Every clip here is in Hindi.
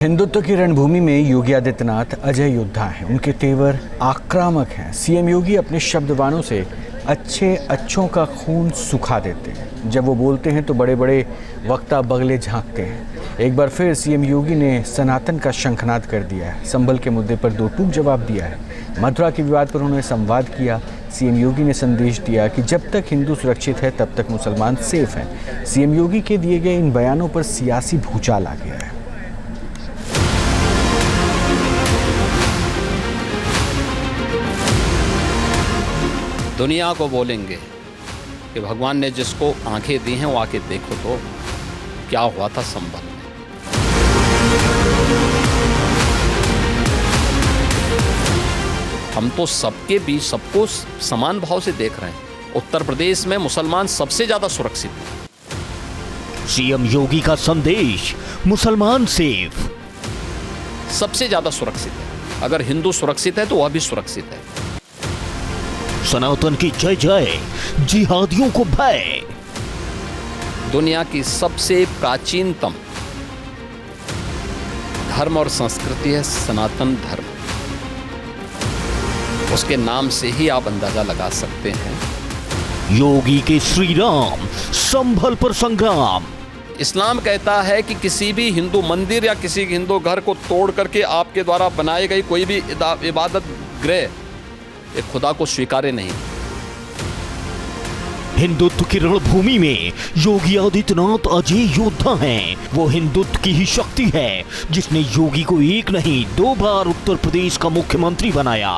हिंदुत्व की रणभूमि में योगी आदित्यनाथ अजय योद्धा हैं। उनके तेवर आक्रामक हैं। सीएम योगी अपने शब्दवानों से अच्छों का खून सुखा देते हैं। जब वो बोलते हैं तो बड़े बड़े वक्ता बगले झांकते हैं। एक बार फिर सीएम योगी ने सनातन का शंखनाद कर दिया है। संभल के मुद्दे पर दो टूक जवाब दिया है। मथुरा के विवाद पर उन्होंने संवाद किया। सीएम योगी ने संदेश दिया कि जब तक हिंदू सुरक्षित है तब तक मुसलमान सेफ हैं। सीएम योगी के दिए गए इन बयानों पर सियासी भूचाल आ गया है। दुनिया को बोलेंगे कि भगवान ने जिसको आंखें दी हैं वो आके देखो तो क्या हुआ था संभल में। हम तो सबके बीच सबको समान भाव से देख रहे हैं। उत्तर प्रदेश में मुसलमान सबसे ज्यादा सुरक्षित हैं। सीएम योगी का संदेश, मुसलमान सेफ, सबसे ज्यादा सुरक्षित है। अगर हिंदू सुरक्षित है तो वह भी सुरक्षित है। सनातन की जय जय, जिहादियों को भय। दुनिया की सबसे प्राचीनतम धर्म और संस्कृति है सनातन धर्म। उसके नाम से ही आप अंदाजा लगा सकते हैं। योगी के श्री राम, संभल पर संग्राम। इस्लाम कहता है कि किसी भी हिंदू मंदिर या किसी हिंदू घर को तोड़ करके आपके द्वारा बनाई गई कोई भी इबादत गृह एक खुदा को स्वीकार्य नहीं। हिंदुत्व की रणभूमि में योगी आदित्यनाथ अजय योद्धा हैं। वो हिंदुत्व की ही शक्ति है जिसने योगी को एक नहीं दो बार उत्तर प्रदेश का मुख्यमंत्री बनाया।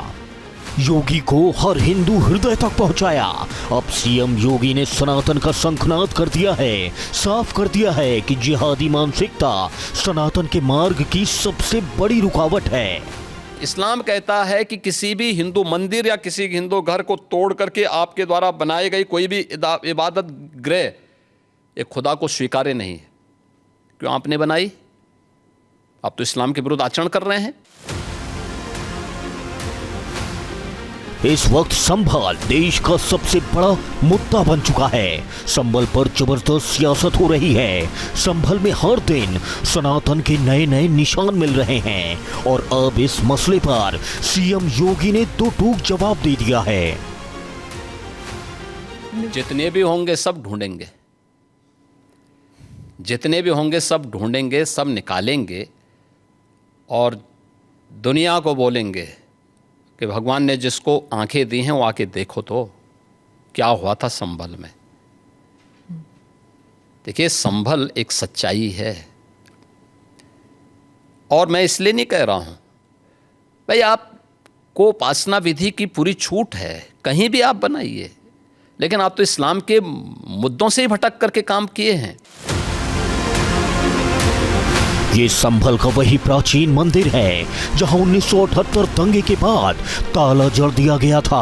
योगी को हर हिंदू हृदय तक पहुंचाया। अब सीएम योगी ने सनातन का शंखनाद कर दिया है। साफ कर दिया है कि जिहादी मानसिकता सनातन के मार्ग की सबसे बड़ी रुकावट है। इस्लाम कहता है कि किसी भी हिंदू मंदिर या किसी हिंदू घर को तोड़ करके आपके द्वारा बनाई गई कोई भी इबादत गृह एक खुदा को स्वीकार्य नहीं है। क्यों आपने बनाई? आप तो इस्लाम के विरुद्ध आचरण कर रहे हैं। इस वक्त संभल देश का सबसे बड़ा मुद्दा बन चुका है। संभल पर जबरदस्त सियासत हो रही है। संभल में हर दिन सनातन के नए नए निशान मिल रहे हैं और अब इस मसले पर सीएम योगी ने दो टूक जवाब दे दिया है। जितने भी होंगे सब ढूंढेंगे, जितने भी होंगे सब ढूंढेंगे, सब निकालेंगे और दुनिया को बोलेंगे कि भगवान ने जिसको आंखें दी हैं वो आके देखो तो क्या हुआ था संभल में। देखिए, संभल एक सच्चाई है और मैं इसलिए नहीं कह रहा हूं भाई आपको उपासना विधि की पूरी छूट है, कहीं भी आप बनाइए, लेकिन आप तो इस्लाम के मुद्दों से ही भटक करके काम किए हैं। ये संभल का वही प्राचीन मंदिर है जहां 1978 दंगे के बाद ताला जड़ दिया गया था।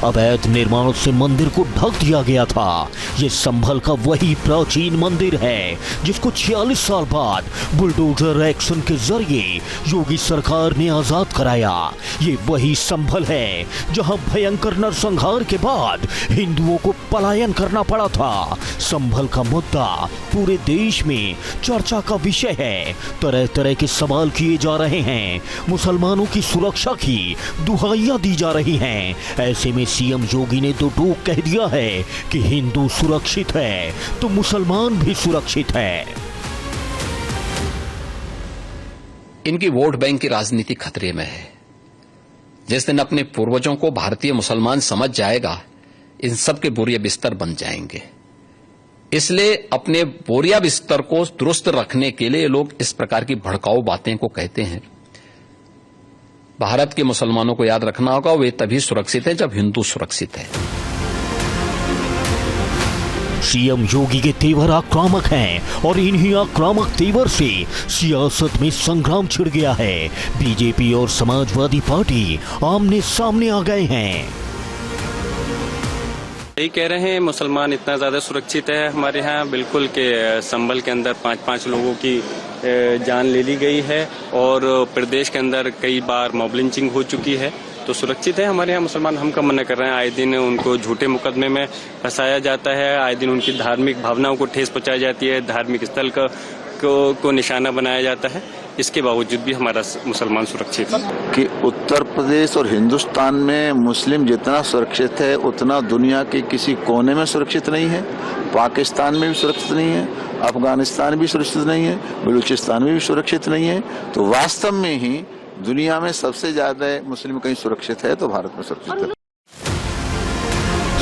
अवैध निर्माण से मंदिर को ढक दिया गया था। ये संभल का वही प्राचीन मंदिर है जिसको 46 साल बाद बुलडोजर एक्शन के जरिए योगी सरकार ने आजाद कराया। ये वही संभल है जहां भयंकर नरसंहार के बाद हिंदुओं को पलायन करना पड़ा था। संभल का मुद्दा पूरे देश में चर्चा का विषय है। तरह तरह के सवाल किए जा रहे हैं। मुसलमानों की सुरक्षा की दुहाइयां दी जा रही हैं। ऐसे में सीएम योगी ने दो टूक कह दिया है कि हिंदू सुरक्षित है तो मुसलमान भी सुरक्षित है। इनकी वोट बैंक की राजनीति खतरे में है। जिस दिन अपने पूर्वजों को भारतीय मुसलमान समझ जाएगा, इन सब के बोरिया बिस्तर बन जाएंगे। इसलिए अपने बोरिया बिस्तर को दुरुस्त रखने के लिए लोग इस प्रकार की भड़काऊ बातें को कहते हैं। भारत के मुसलमानों को याद रखना होगा, वे तभी सुरक्षित हैं जब हिंदू सुरक्षित है। सीएम योगी के तेवर आक्रामक हैं और इन्हीं आक्रामक तेवर से सियासत में संग्राम छिड़ गया है। बीजेपी और समाजवादी पार्टी आमने सामने आ गए हैं। यही कह रहे हैं मुसलमान इतना ज़्यादा सुरक्षित है हमारे यहाँ बिल्कुल कि संभल के अंदर 5-5 लोगों की जान ले ली गई है और प्रदेश के अंदर कई बार मॉब लिंचिंग हो चुकी है। तो सुरक्षित है हमारे यहाँ मुसलमान। हम कब मना कर रहे हैं? आए दिन उनको झूठे मुकदमे में फंसाया जाता है, आए दिन उनकी धार्मिक भावनाओं को ठेस पहुँचाई जाती है, धार्मिक स्थल को निशाना बनाया जाता है। इसके बावजूद भी हमारा मुसलमान सुरक्षित है। कि उत्तर प्रदेश और हिंदुस्तान में मुस्लिम जितना सुरक्षित है उतना दुनिया के किसी कोने में सुरक्षित नहीं है। पाकिस्तान में भी सुरक्षित नहीं है, अफगानिस्तान भी सुरक्षित नहीं है, बलूचिस्तान में भी सुरक्षित नहीं है। तो वास्तव में ही दुनिया में सबसे ज्यादा मुस्लिम कहीं सुरक्षित है तो भारत में सुरक्षित है।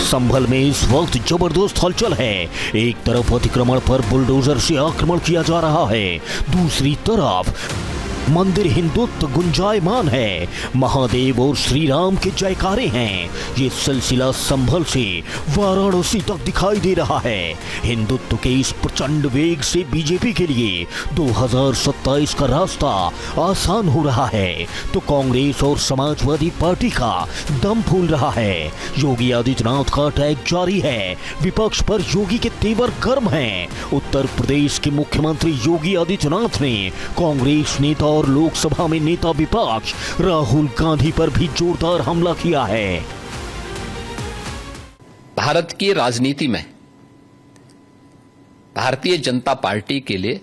संभल में इस वक्त जबरदस्त हलचल है। एक तरफ अतिक्रमण पर बुलडोजर से आक्रमण किया जा रहा है, दूसरी तरफ मंदिर हिंदुत्व गुंजायमान है। महादेव और श्री राम के जयकारे हैं। ये सिलसिला संभल से वाराणसी तक दिखाई दे रहा है। हिंदुत्व के इस प्रचंड वेग से बीजेपी के लिए 2027 का रास्ता आसान हो रहा है, तो कांग्रेस और समाजवादी पार्टी का दम फूल रहा है। योगी आदित्यनाथ का अटैक जारी है। विपक्ष पर योगी के तेवर गर्म हैं। उत्तर प्रदेश के मुख्यमंत्री योगी आदित्यनाथ ने कांग्रेस नेता और लोकसभा में नेता विपक्ष राहुल गांधी पर भी जोरदार हमला किया है। भारत की राजनीति में भारतीय जनता पार्टी के लिए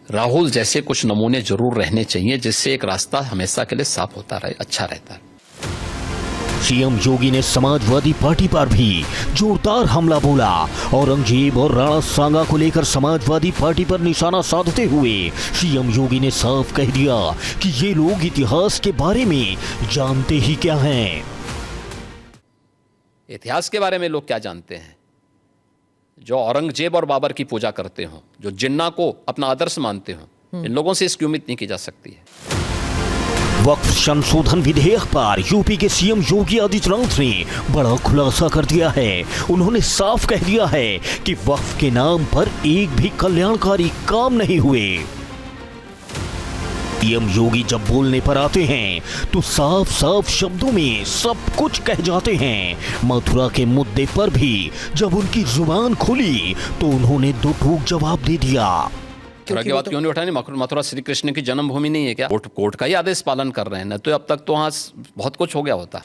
राहुल जैसे कुछ नमूने जरूर रहने चाहिए, जिससे एक रास्ता हमेशा के लिए साफ होता रहे, अच्छा रहता है। सीएम योगी ने समाजवादी पार्टी पर भी जोरदार हमला बोला। औरंगजेब और राणा सांगा को लेकर समाजवादी पार्टी पर निशाना साधते हुए सीएम योगी ने साफ कह दिया कि ये लोग इतिहास के बारे में जानते ही क्या हैं। इतिहास के बारे में लोग क्या जानते हैं? जो औरंगजेब और बाबर की पूजा करते हो, जो जिन्ना को अपना आदर्श मानते हो, इन लोगों से इसकी उम्मीद नहीं की जा सकती है। वक्फ संशोधन विधेयक पर यूपी के सीएम योगी आदित्यनाथ ने बड़ा खुलासा कर दिया है। उन्होंने साफ कह दिया है कि वक्फ के नाम पर एक भी कल्याणकारी काम नहीं हुए। सीएम योगी जब बोलने पर आते हैं तो साफ साफ शब्दों में सब कुछ कह जाते हैं। मथुरा के मुद्दे पर भी जब उनकी जुबान खुली तो उन्होंने दो टूक जवाब दे दिया। मथुरा की बात क्यों नहीं उठानी? मथुरा श्री कृष्ण की जन्मभूमि नहीं है क्या? कोर्ट का ही आदेश पालन कर रहे हैं ना, तो अब तक तो वहां बहुत कुछ हो गया होता।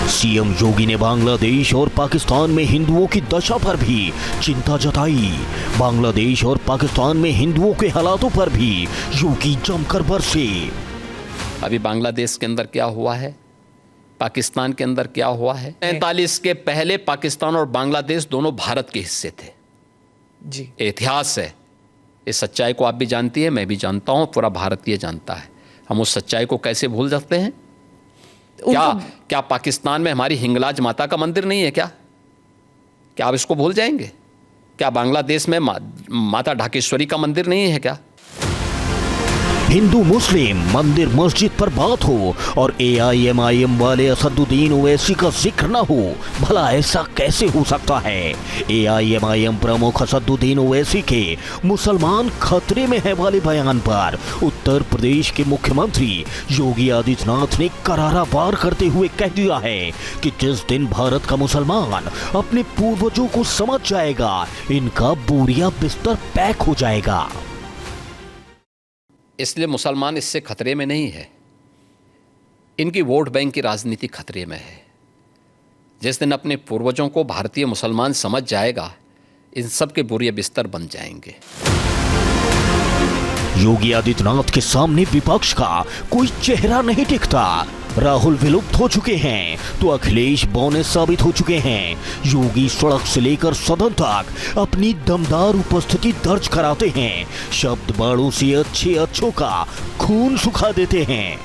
सीएम योगी ने बांग्लादेश और पाकिस्तान में हिंदुओं की दशा पर भी चिंता जताई। बांग्लादेश और पाकिस्तान में हिंदुओं के हालातों पर भी योगी जमकर बरसे। अभी बांग्लादेश के अंदर क्या हुआ है, पाकिस्तान के अंदर क्या हुआ है? 45 के पहले पाकिस्तान और बांग्लादेश दोनों भारत के हिस्से थे जी। इतिहास है, इस सच्चाई को आप भी जानती है, मैं भी जानता हूं, पूरा भारतीय जानता है। हम उस सच्चाई को कैसे भूल सकते हैं? क्या पाकिस्तान में हमारी हिंगलाज माता का मंदिर नहीं है क्या? क्या आप इसको भूल जाएंगे? क्या बांग्लादेश में माता ढाकेश्वरी का मंदिर नहीं है क्या? हिंदू मुस्लिम मंदिर मस्जिद पर बात हो और AIMIM वाले असदुद्दीन ओवैसी का जिक्र न हो, भला ऐसा कैसे हो सकता है? AIMIM प्रमुख असदुद्दीन ओवैसी के मुसलमान खतरे में है वाले बयान पर उत्तर प्रदेश के मुख्यमंत्री योगी आदित्यनाथ ने करारा वार करते हुए कह दिया है कि जिस दिन भारत का मुसलमान अपने पूर्वजों को समझ जाएगा, इनका बोरिया बिस्तर पैक हो जाएगा। इसलिए मुसलमान इससे खतरे में नहीं है, इनकी वोट बैंक की राजनीति खतरे में है। जिस दिन अपने पूर्वजों को भारतीय मुसलमान समझ जाएगा, इन सब के बोरिया बिस्तर बन जाएंगे। योगी आदित्यनाथ के सामने विपक्ष का कोई चेहरा नहीं टिकता। राहुल विलुप्त हो चुके हैं तो अखिलेश बौने साबित हो चुके हैं। योगी सड़क से लेकर सदन तक अपनी दमदार उपस्थिति दर्ज कराते हैं। शब्द बाणों से अच्छे अच्छों का खून सुखा देते हैं।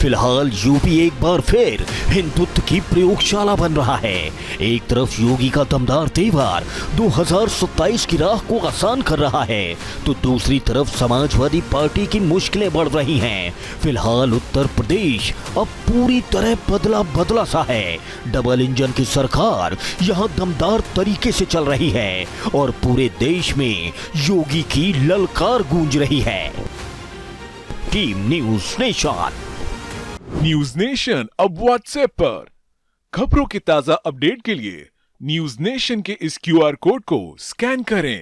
फिलहाल यूपी एक बार फिर हिंदुत्व की प्रयोगशाला बन रहा है। एक तरफ योगी का दमदार तेवर 2027 की राह को आसान कर रहा है, तो दूसरी तरफ समाजवादी पार्टी की मुश्किलें बढ़ रही हैं। फिलहाल उत्तर प्रदेश अब पूरी तरह बदला बदला सा है। डबल इंजन की सरकार यहाँ दमदार तरीके से चल रही है और पूरे देश में योगी की ललकार गूंज रही है। Team news nation. News nation अब व्हाट्सएप पर खबरों के ताजा अपडेट के लिए न्यूज नेशन के इस QR कोड को स्कैन करें।